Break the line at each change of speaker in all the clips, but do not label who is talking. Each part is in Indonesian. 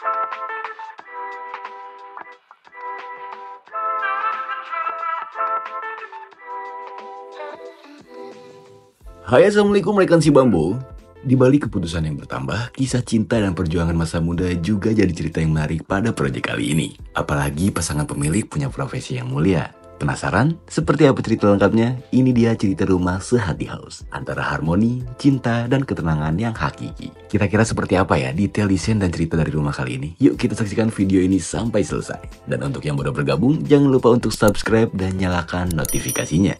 Hai, assalamualaikum rekan si Bambo. Di balik keputusan yang bertambah, kisah cinta dan perjuangan masa muda juga jadi cerita yang menarik pada proyek kali ini. Apalagi pasangan pemilik punya profesi yang mulia. Penasaran? Seperti apa cerita lengkapnya? Ini dia cerita Rumah Sehati House. Antara harmoni, cinta, dan ketenangan yang hakiki. Kira-kira seperti apa ya detail desain dan cerita dari rumah kali ini? Yuk kita saksikan video ini sampai selesai. Dan untuk yang baru bergabung, jangan lupa untuk subscribe dan nyalakan notifikasinya.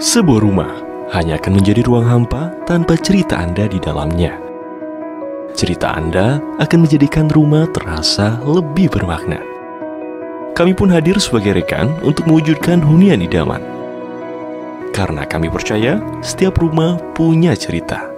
Sebuah rumah hanya akan menjadi ruang hampa tanpa cerita Anda di dalamnya. Cerita Anda akan menjadikan rumah terasa lebih bermakna. Kami pun hadir sebagai rekan untuk mewujudkan hunian idaman. Karena kami percaya setiap rumah punya cerita.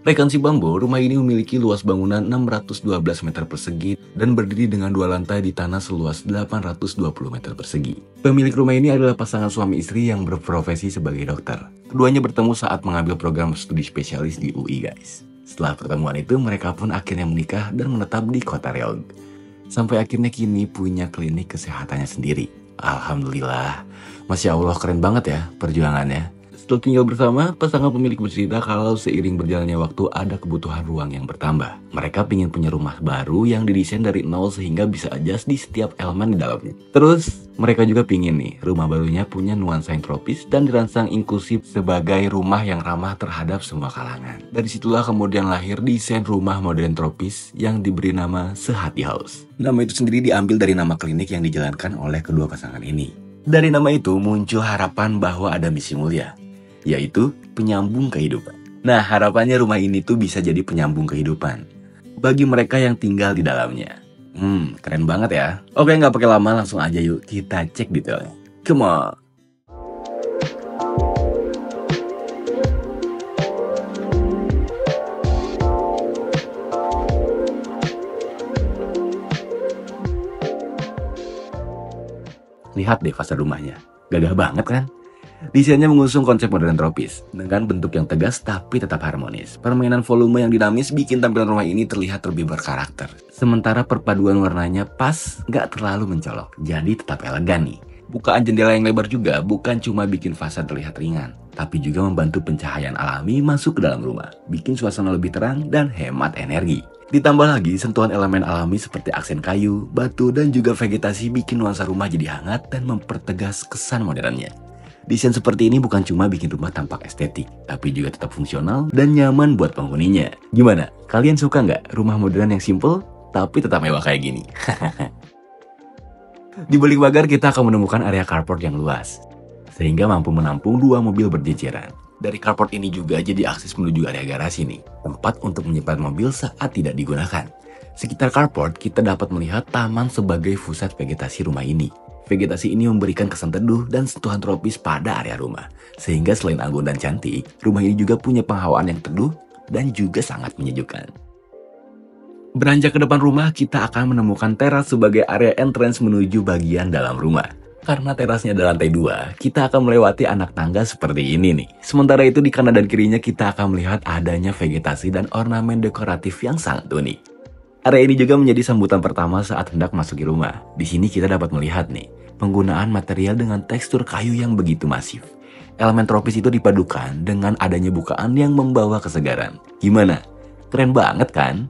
Rekan si Bambo, rumah ini memiliki luas bangunan 612 meter persegi dan berdiri dengan 2 lantai di tanah seluas 820 meter persegi. Pemilik rumah ini adalah pasangan suami istri yang berprofesi sebagai dokter. Keduanya bertemu saat mengambil program studi spesialis di UI, guys. Setelah pertemuan itu, mereka pun akhirnya menikah dan menetap di kota Riau. Sampai akhirnya kini punya klinik kesehatannya sendiri. Alhamdulillah, Masya Allah keren banget ya perjuangannya. Setelah tinggal bersama, pasangan pemilik bercerita kalau seiring berjalannya waktu ada kebutuhan ruang yang bertambah. Mereka ingin punya rumah baru yang didesain dari nol sehingga bisa adjust di setiap elemen di dalamnya. Terus, mereka juga pingin nih, rumah barunya punya nuansa yang tropis dan dirancang inklusif sebagai rumah yang ramah terhadap semua kalangan. Dari situlah kemudian lahir desain rumah modern tropis yang diberi nama Sehati House. Nama itu sendiri diambil dari nama klinik yang dijalankan oleh kedua pasangan ini. Dari nama itu muncul harapan bahwa ada misi mulia, yaitu penyambung kehidupan. Nah, harapannya rumah ini tuh bisa jadi penyambung kehidupan bagi mereka yang tinggal di dalamnya. Keren banget ya. Oke, nggak pakai lama, langsung aja yuk kita cek detailnya. Come on. Lihat deh fasad rumahnya, gagah banget kan? Desainnya mengusung konsep modern tropis, dengan bentuk yang tegas tapi tetap harmonis. Permainan volume yang dinamis bikin tampilan rumah ini terlihat lebih berkarakter. Sementara perpaduan warnanya pas, nggak terlalu mencolok, jadi tetap elegan nih. Bukaan jendela yang lebar juga bukan cuma bikin fasad terlihat ringan, tapi juga membantu pencahayaan alami masuk ke dalam rumah, bikin suasana lebih terang dan hemat energi. Ditambah lagi sentuhan elemen alami seperti aksen kayu, batu, dan juga vegetasi bikin nuansa rumah jadi hangat dan mempertegas kesan modernnya. Desain seperti ini bukan cuma bikin rumah tampak estetik, tapi juga tetap fungsional dan nyaman buat penghuninya. Gimana? Kalian suka nggak rumah modern yang simple, tapi tetap mewah kayak gini? Di balik pagar kita akan menemukan area carport yang luas, sehingga mampu menampung 2 mobil berjejeran. Dari carport ini juga jadi akses menuju area garasi nih, tempat untuk menyimpan mobil saat tidak digunakan. Sekitar carport kita dapat melihat taman sebagai pusat vegetasi rumah ini. Vegetasi ini memberikan kesan teduh dan sentuhan tropis pada area rumah. Sehingga selain anggun dan cantik, rumah ini juga punya penghawaan yang teduh dan juga sangat menyejukkan. Beranjak ke depan rumah, kita akan menemukan teras sebagai area entrance menuju bagian dalam rumah. Karena terasnya ada lantai 2, kita akan melewati anak tangga seperti ini nih. Sementara itu di kanan dan kirinya kita akan melihat adanya vegetasi dan ornamen dekoratif yang sangat unik. Area ini juga menjadi sambutan pertama saat hendak masuki rumah. Di sini kita dapat melihat nih, penggunaan material dengan tekstur kayu yang begitu masif. Elemen tropis itu dipadukan dengan adanya bukaan yang membawa kesegaran. Gimana? Keren banget kan?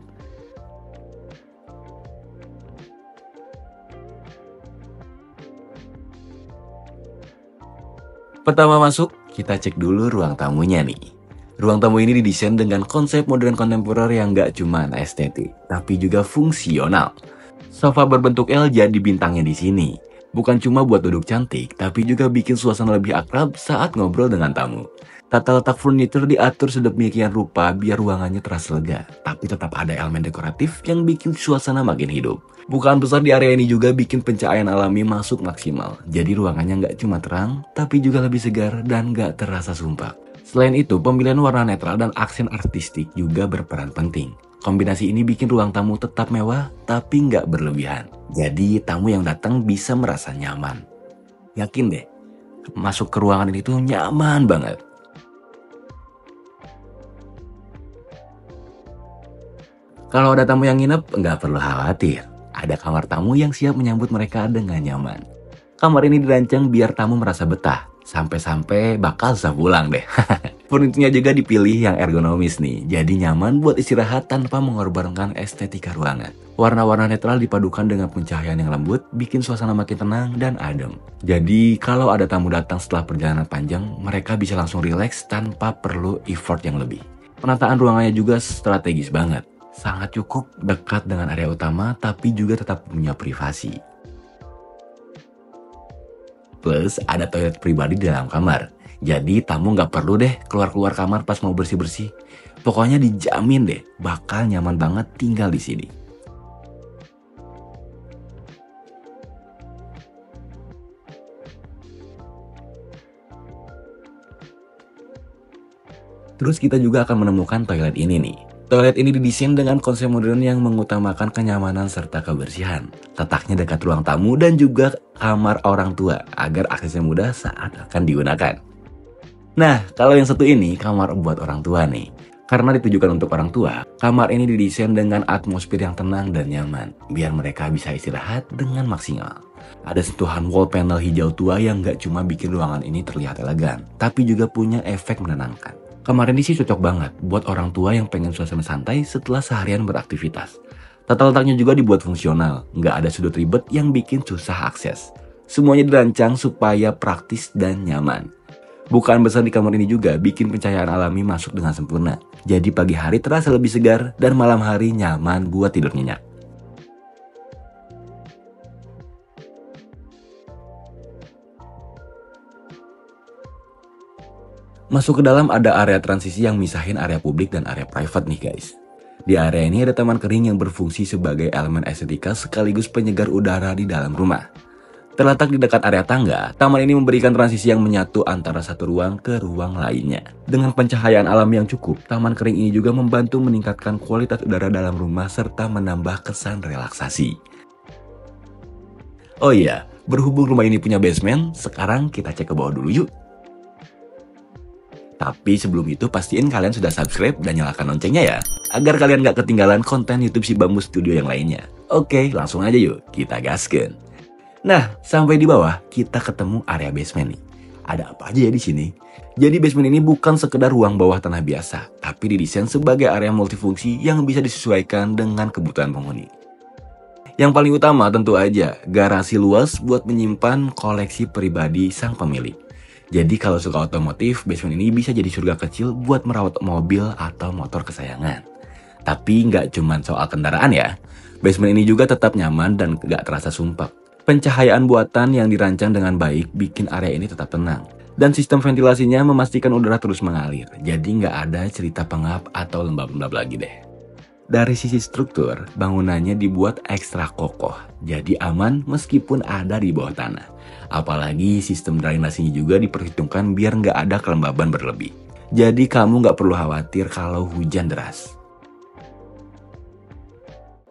Pertama masuk, kita cek dulu ruang tamunya nih. Ruang tamu ini didesain dengan konsep modern kontemporer yang gak cuma estetik, tapi juga fungsional. Sofa berbentuk L jadi bintangnya di sini. Bukan cuma buat duduk cantik, tapi juga bikin suasana lebih akrab saat ngobrol dengan tamu. Tata letak furnitur diatur sedemikian rupa biar ruangannya terasa lega, tapi tetap ada elemen dekoratif yang bikin suasana makin hidup. Bukaan besar di area ini juga bikin pencahayaan alami masuk maksimal. Jadi ruangannya nggak cuma terang, tapi juga lebih segar dan nggak terasa sumpah. Selain itu, pemilihan warna netral dan aksen artistik juga berperan penting. Kombinasi ini bikin ruang tamu tetap mewah, tapi nggak berlebihan. Jadi, tamu yang datang bisa merasa nyaman. Yakin deh, masuk ke ruangan ini tuh nyaman banget. Kalau ada tamu yang nginep, nggak perlu khawatir. Ada kamar tamu yang siap menyambut mereka dengan nyaman. Kamar ini dirancang biar tamu merasa betah. Sampai-sampai bakal bisa pulang deh. Furniturnya juga dipilih yang ergonomis nih. Jadi nyaman buat istirahat tanpa mengorbankan estetika ruangan. Warna-warna netral dipadukan dengan pencahayaan yang lembut, bikin suasana makin tenang dan adem. Jadi kalau ada tamu datang setelah perjalanan panjang, mereka bisa langsung rileks tanpa perlu effort yang lebih. Penataan ruangannya juga strategis banget. Sangat cukup dekat dengan area utama, tapi juga tetap punya privasi. Plus, ada toilet pribadi di dalam kamar. Jadi, tamu nggak perlu deh keluar-keluar kamar pas mau bersih-bersih. Pokoknya dijamin deh, bakal nyaman banget tinggal di sini. Terus kita juga akan menemukan toilet ini nih. Toilet ini didesain dengan konsep modern yang mengutamakan kenyamanan serta kebersihan. Letaknya dekat ruang tamu dan juga kamar orang tua agar aksesnya mudah saat akan digunakan. Nah, kalau yang satu ini kamar buat orang tua nih. Karena ditujukan untuk orang tua, kamar ini didesain dengan atmosfer yang tenang dan nyaman, biar mereka bisa istirahat dengan maksimal. Ada sentuhan wall panel hijau tua yang gak cuma bikin ruangan ini terlihat elegan, tapi juga punya efek menenangkan. Kamar ini sih cocok banget buat orang tua yang pengen suasana santai setelah seharian beraktivitas. Tata letaknya juga dibuat fungsional, nggak ada sudut ribet yang bikin susah akses. Semuanya dirancang supaya praktis dan nyaman. Bukaan besar di kamar ini juga bikin pencahayaan alami masuk dengan sempurna. Jadi pagi hari terasa lebih segar dan malam hari nyaman buat tidur nyenyak. Masuk ke dalam ada area transisi yang misahin area publik dan area private nih guys. Di area ini ada taman kering yang berfungsi sebagai elemen estetika sekaligus penyegar udara di dalam rumah. Terletak di dekat area tangga, taman ini memberikan transisi yang menyatu antara satu ruang ke ruang lainnya. Dengan pencahayaan alam yang cukup, taman kering ini juga membantu meningkatkan kualitas udara dalam rumah serta menambah kesan relaksasi. Oh iya, berhubung rumah ini punya basement, sekarang kita cek ke bawah dulu yuk. Tapi sebelum itu pastiin kalian sudah subscribe dan nyalakan loncengnya ya, agar kalian gak ketinggalan konten YouTube Si Bambu Studio yang lainnya. Oke, langsung aja yuk, kita gaskeun. Nah, sampai di bawah kita ketemu area basement nih. Ada apa aja ya di sini? Jadi basement ini bukan sekedar ruang bawah tanah biasa, tapi didesain sebagai area multifungsi yang bisa disesuaikan dengan kebutuhan penghuni. Yang paling utama tentu aja, garasi luas buat menyimpan koleksi pribadi sang pemilik. Jadi kalau suka otomotif, basement ini bisa jadi surga kecil buat merawat mobil atau motor kesayangan. Tapi nggak cuma soal kendaraan ya. Basement ini juga tetap nyaman dan nggak terasa sumpek. Pencahayaan buatan yang dirancang dengan baik bikin area ini tetap tenang. Dan sistem ventilasinya memastikan udara terus mengalir. Jadi nggak ada cerita pengap atau lembab-lembab lagi deh. Dari sisi struktur, bangunannya dibuat ekstra kokoh. Jadi aman meskipun ada di bawah tanah. Apalagi sistem drainasinya juga diperhitungkan biar nggak ada kelembaban berlebih. Jadi kamu nggak perlu khawatir kalau hujan deras.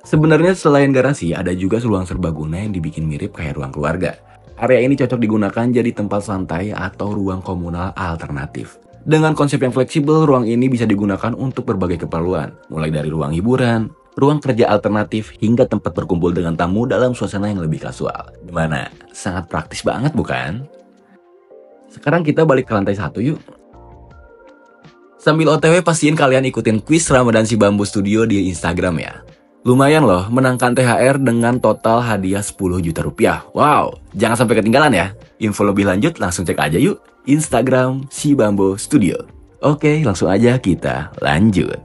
Sebenarnya selain garasi, ada juga ruang serbaguna yang dibikin mirip kayak ruang keluarga. Area ini cocok digunakan jadi tempat santai atau ruang komunal alternatif. Dengan konsep yang fleksibel, ruang ini bisa digunakan untuk berbagai keperluan. Mulai dari ruang hiburan, ruang kerja alternatif, hingga tempat berkumpul dengan tamu dalam suasana yang lebih kasual. Gimana? Sangat praktis banget bukan? Sekarang kita balik ke lantai 1 yuk. Sambil OTW pastiin kalian ikutin kuis Ramadan Si Bambu Studio di Instagram ya. Lumayan loh menangkan THR dengan total hadiah 10 juta rupiah. Wow, jangan sampai ketinggalan ya. Info lebih lanjut langsung cek aja yuk Instagram Si Bambu Studio. Oke, langsung aja kita lanjut.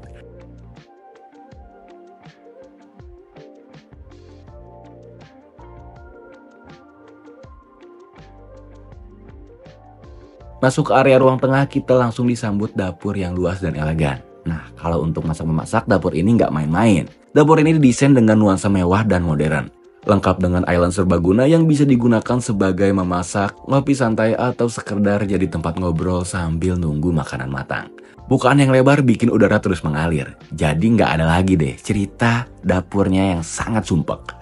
Masuk ke area ruang tengah, kita langsung disambut dapur yang luas dan elegan. Nah, kalau untuk masak-memasak, dapur ini nggak main-main. Dapur ini didesain dengan nuansa mewah dan modern. Lengkap dengan island serbaguna yang bisa digunakan sebagai memasak, ngopi santai, atau sekedar jadi tempat ngobrol sambil nunggu makanan matang. Bukaan yang lebar bikin udara terus mengalir, jadi nggak ada lagi deh cerita dapurnya yang sangat sumpek.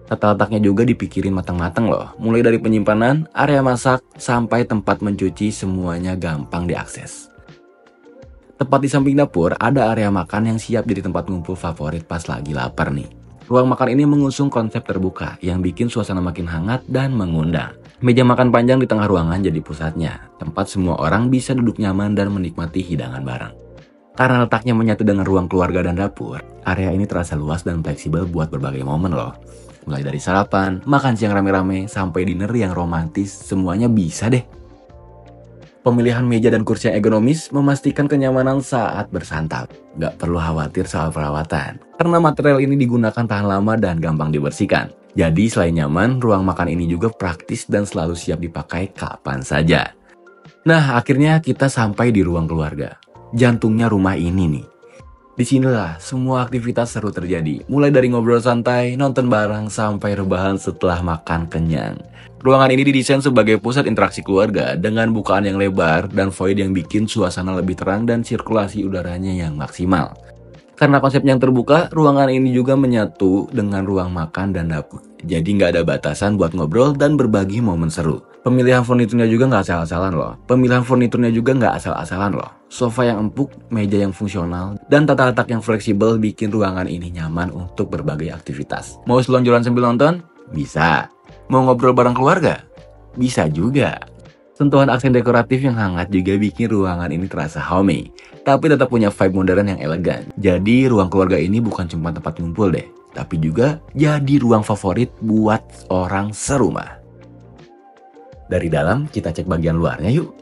Tata letaknya juga dipikirin matang-matang loh, mulai dari penyimpanan, area masak, sampai tempat mencuci semuanya gampang diakses. Tepat di samping dapur ada area makan yang siap jadi tempat ngumpul favorit pas lagi lapar nih. Ruang makan ini mengusung konsep terbuka yang bikin suasana makin hangat dan mengundang. Meja makan panjang di tengah ruangan jadi pusatnya, tempat semua orang bisa duduk nyaman dan menikmati hidangan bareng. Karena letaknya menyatu dengan ruang keluarga dan dapur, area ini terasa luas dan fleksibel buat berbagai momen loh. Mulai dari sarapan, makan siang rame-rame, sampai dinner yang romantis, semuanya bisa deh. Pemilihan meja dan kursi yang ergonomis memastikan kenyamanan saat bersantap. Gak perlu khawatir soal perawatan, karena material ini digunakan tahan lama dan gampang dibersihkan. Jadi selain nyaman, ruang makan ini juga praktis dan selalu siap dipakai kapan saja. Nah, akhirnya kita sampai di ruang keluarga. Jantungnya rumah ini nih. Disinilah semua aktivitas seru terjadi, mulai dari ngobrol santai, nonton bareng, sampai rebahan setelah makan kenyang. Ruangan ini didesain sebagai pusat interaksi keluarga dengan bukaan yang lebar dan void yang bikin suasana lebih terang dan sirkulasi udaranya yang maksimal. Karena konsepnya yang terbuka, ruangan ini juga menyatu dengan ruang makan dan dapur. Jadi nggak ada batasan buat ngobrol dan berbagi momen seru. Pemilihan furniturnya juga nggak asal-asalan loh. Sofa yang empuk, meja yang fungsional, dan tata letak yang fleksibel bikin ruangan ini nyaman untuk berbagai aktivitas. Mau selonjoran sambil nonton? Bisa. Mau ngobrol bareng keluarga? Bisa juga. Sentuhan aksen dekoratif yang hangat juga bikin ruangan ini terasa homey, tapi tetap punya vibe modern yang elegan. Jadi ruang keluarga ini bukan cuma tempat ngumpul deh, tapi juga jadi ruang favorit buat orang serumah. Dari dalam kita cek bagian luarnya yuk.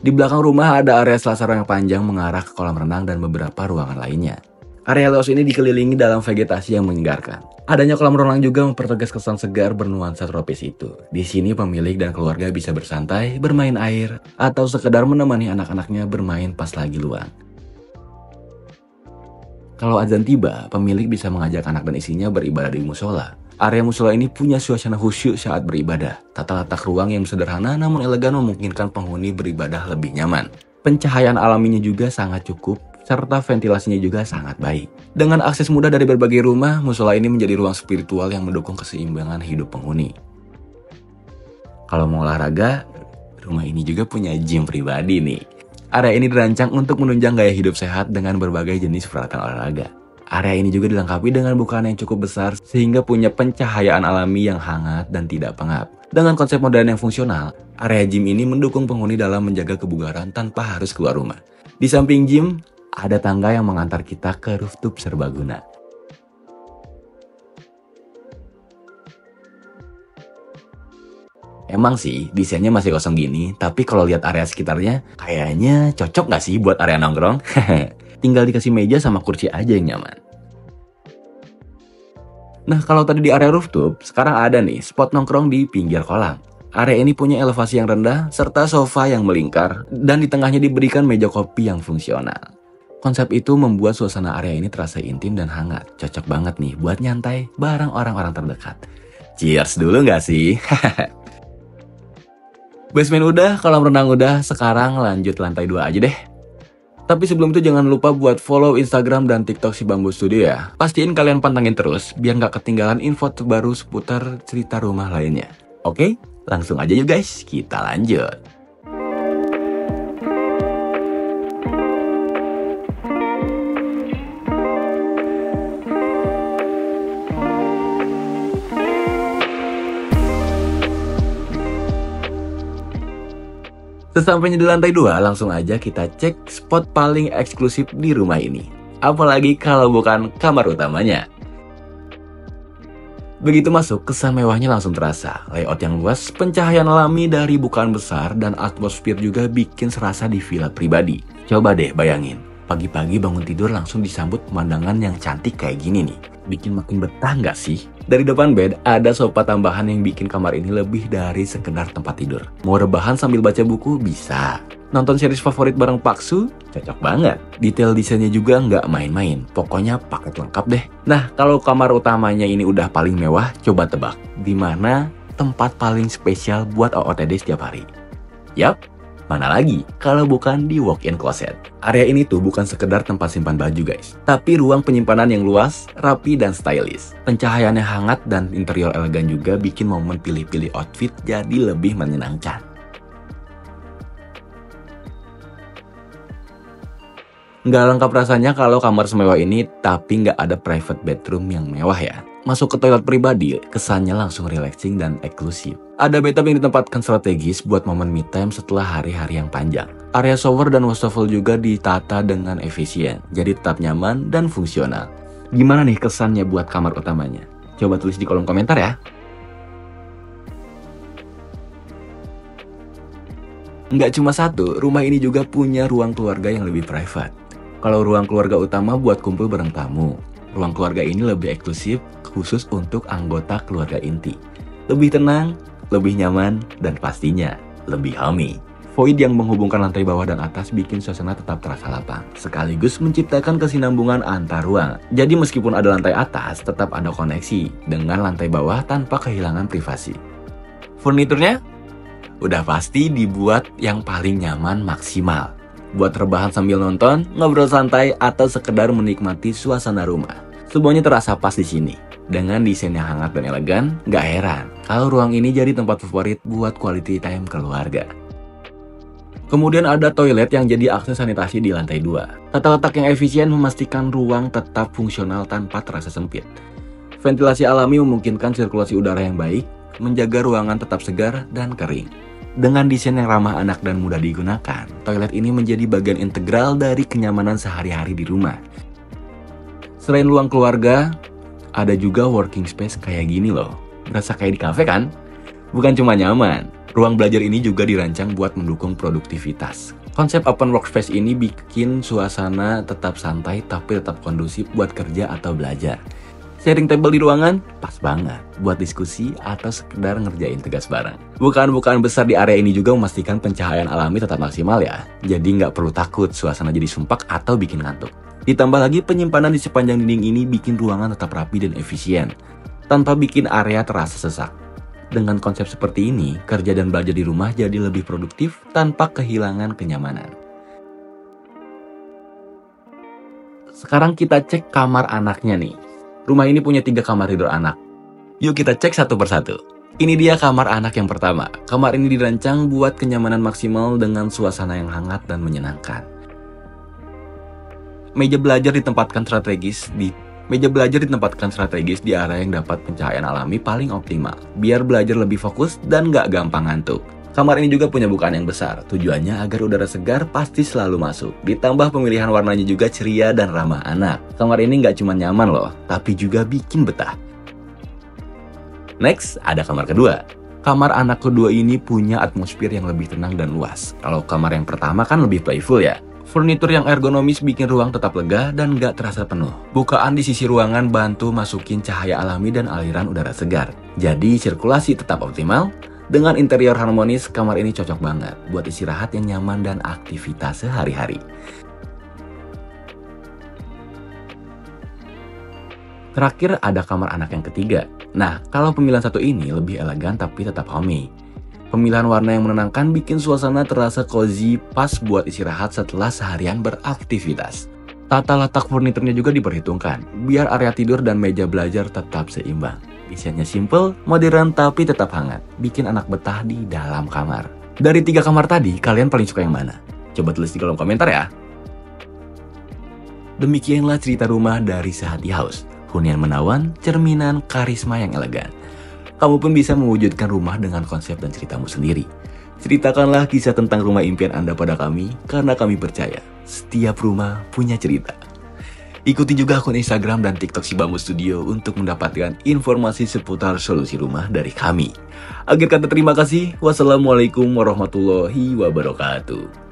Di belakang rumah ada area selasar yang panjang mengarah ke kolam renang dan beberapa ruangan lainnya. Area luas ini dikelilingi dalam vegetasi yang menyegarkan. Adanya kolam renang juga mempertegas kesan segar bernuansa tropis itu. Di sini pemilik dan keluarga bisa bersantai, bermain air, atau sekedar menemani anak-anaknya bermain pas lagi luang. Kalau azan tiba, pemilik bisa mengajak anak dan istrinya beribadah di musola. Area musola ini punya suasana khusyuk saat beribadah. Tata letak ruang yang sederhana namun elegan memungkinkan penghuni beribadah lebih nyaman. Pencahayaan alaminya juga sangat cukup, serta ventilasinya juga sangat baik. Dengan akses mudah dari berbagai rumah, musola ini menjadi ruang spiritual yang mendukung keseimbangan hidup penghuni. Kalau mau olahraga, rumah ini juga punya gym pribadi nih. Area ini dirancang untuk menunjang gaya hidup sehat dengan berbagai jenis peralatan olahraga. Area ini juga dilengkapi dengan bukaan yang cukup besar sehingga punya pencahayaan alami yang hangat dan tidak pengap. Dengan konsep modern yang fungsional, area gym ini mendukung penghuni dalam menjaga kebugaran tanpa harus keluar rumah. Di samping gym, ada tangga yang mengantar kita ke rooftop serbaguna. Emang sih, desainnya masih kosong gini, tapi kalau lihat area sekitarnya, kayaknya cocok nggak sih buat area nongkrong? Tinggal dikasih meja sama kursi aja yang nyaman. Nah, kalau tadi di area rooftop, sekarang ada nih spot nongkrong di pinggir kolam. Area ini punya elevasi yang rendah, serta sofa yang melingkar, dan di tengahnya diberikan meja kopi yang fungsional. Konsep itu membuat suasana area ini terasa intim dan hangat. Cocok banget nih buat nyantai bareng orang-orang terdekat. Cheers dulu nggak sih? Basement udah, kolam renang udah, sekarang lanjut lantai 2 aja deh. Tapi sebelum itu jangan lupa buat follow Instagram dan TikTok si Bamboo Studio ya. Pastiin kalian pantengin terus, biar nggak ketinggalan info terbaru seputar cerita rumah lainnya. Oke, langsung aja yuk guys, kita lanjut. Sesampainya di lantai 2, langsung aja kita cek spot paling eksklusif di rumah ini. Apalagi kalau bukan kamar utamanya. Begitu masuk, kesan mewahnya langsung terasa. Layout yang luas, pencahayaan alami dari bukaan besar, dan atmosfer juga bikin serasa di villa pribadi. Coba deh bayangin, Pagi-pagi bangun tidur langsung disambut pemandangan yang cantik kayak gini nih. Bikin makin betah nggak sih? Dari depan bed, ada sofa tambahan yang bikin kamar ini lebih dari sekedar tempat tidur. Mau rebahan sambil baca buku? Bisa. Nonton series favorit bareng Paksu? Cocok banget. Detail desainnya juga nggak main-main. Pokoknya paket lengkap deh. Nah, kalau kamar utamanya ini udah paling mewah, coba tebak. Di mana tempat paling spesial buat OOTD setiap hari? Yap. Mana lagi kalau bukan di walk-in closet. Area ini tuh bukan sekedar tempat simpan baju guys, tapi ruang penyimpanan yang luas, rapi dan stylish. Pencahayaannya hangat dan interior elegan juga bikin momen pilih-pilih outfit jadi lebih menyenangkan. Nggak lengkap rasanya kalau kamar semewah ini tapi nggak ada private bedroom yang mewah ya. Masuk ke toilet pribadi, kesannya langsung relaxing dan eksklusif. Ada bathtub yang ditempatkan strategis buat momen me time setelah hari-hari yang panjang. Area shower dan wastafel juga ditata dengan efisien, jadi tetap nyaman dan fungsional. Gimana nih kesannya buat kamar utamanya? Coba tulis di kolom komentar ya. Nggak cuma satu, rumah ini juga punya ruang keluarga yang lebih private. Kalau ruang keluarga utama buat kumpul bareng tamu, ruang keluarga ini lebih eksklusif khusus untuk anggota keluarga inti. Lebih tenang, lebih nyaman, dan pastinya lebih homey. Void yang menghubungkan lantai bawah dan atas bikin suasana tetap terasa lapang, sekaligus menciptakan kesinambungan antar ruang. Jadi meskipun ada lantai atas, tetap ada koneksi dengan lantai bawah tanpa kehilangan privasi. Furniturnya? Udah pasti dibuat yang paling nyaman maksimal. Buat rebahan sambil nonton, ngobrol santai, atau sekedar menikmati suasana rumah. Semuanya terasa pas di sini. Dengan desain yang hangat dan elegan, gak heran kalau ruang ini jadi tempat favorit buat quality time keluarga. Kemudian ada toilet yang jadi akses sanitasi di lantai 2. Tata letak yang efisien memastikan ruang tetap fungsional tanpa terasa sempit. Ventilasi alami memungkinkan sirkulasi udara yang baik, menjaga ruangan tetap segar dan kering. Dengan desain yang ramah anak dan mudah digunakan, toilet ini menjadi bagian integral dari kenyamanan sehari-hari di rumah. Selain ruang keluarga, ada juga working space kayak gini loh. Berasa kayak di kafe kan? Bukan cuma nyaman, ruang belajar ini juga dirancang buat mendukung produktivitas. Konsep open workspace ini bikin suasana tetap santai tapi tetap kondusif buat kerja atau belajar. Sharing table di ruangan, pas banget buat diskusi atau sekedar ngerjain tugas bareng. Bukaan-bukaan besar di area ini juga memastikan pencahayaan alami tetap maksimal ya. Jadi nggak perlu takut suasana jadi sumpek atau bikin ngantuk. Ditambah lagi penyimpanan di sepanjang dinding ini bikin ruangan tetap rapi dan efisien, tanpa bikin area terasa sesak. Dengan konsep seperti ini, kerja dan belajar di rumah jadi lebih produktif tanpa kehilangan kenyamanan. Sekarang kita cek kamar anaknya nih. Rumah ini punya 3 kamar tidur anak. Yuk kita cek satu persatu. Ini dia kamar anak yang pertama. Kamar ini dirancang buat kenyamanan maksimal dengan suasana yang hangat dan menyenangkan. Meja belajar ditempatkan strategis di area yang dapat pencahayaan alami paling optimal, biar belajar lebih fokus dan gak gampang ngantuk. Kamar ini juga punya bukaan yang besar, tujuannya agar udara segar pasti selalu masuk. Ditambah pemilihan warnanya juga ceria dan ramah anak. Kamar ini gak cuma nyaman loh, tapi juga bikin betah. Next, ada kamar kedua. Kamar anak kedua ini punya atmosfer yang lebih tenang dan luas. Kalau kamar yang pertama kan lebih playful ya. Furnitur yang ergonomis bikin ruang tetap lega dan gak terasa penuh. Bukaan di sisi ruangan bantu masukin cahaya alami dan aliran udara segar. Jadi sirkulasi tetap optimal. Dengan interior harmonis, kamar ini cocok banget buat istirahat yang nyaman dan aktivitas sehari-hari. Terakhir ada kamar anak yang ketiga. Nah, kalau pemilihan satu ini lebih elegan tapi tetap homey. Pemilihan warna yang menenangkan bikin suasana terasa cozy pas buat istirahat setelah seharian beraktivitas. Tata letak furniturnya juga diperhitungkan, biar area tidur dan meja belajar tetap seimbang. Desainnya simple, modern tapi tetap hangat, bikin anak betah di dalam kamar. Dari 3 kamar tadi, kalian paling suka yang mana? Coba tulis di kolom komentar ya. Demikianlah cerita rumah dari Sehati House. Hunian menawan, cerminan karisma yang elegan. Kamu pun bisa mewujudkan rumah dengan konsep dan ceritamu sendiri. Ceritakanlah kisah tentang rumah impian Anda pada kami, karena kami percaya setiap rumah punya cerita. Ikuti juga akun Instagram dan TikTok Si Bambu Studio untuk mendapatkan informasi seputar solusi rumah dari kami. Akhir kata terima kasih. Wassalamualaikum warahmatullahi wabarakatuh.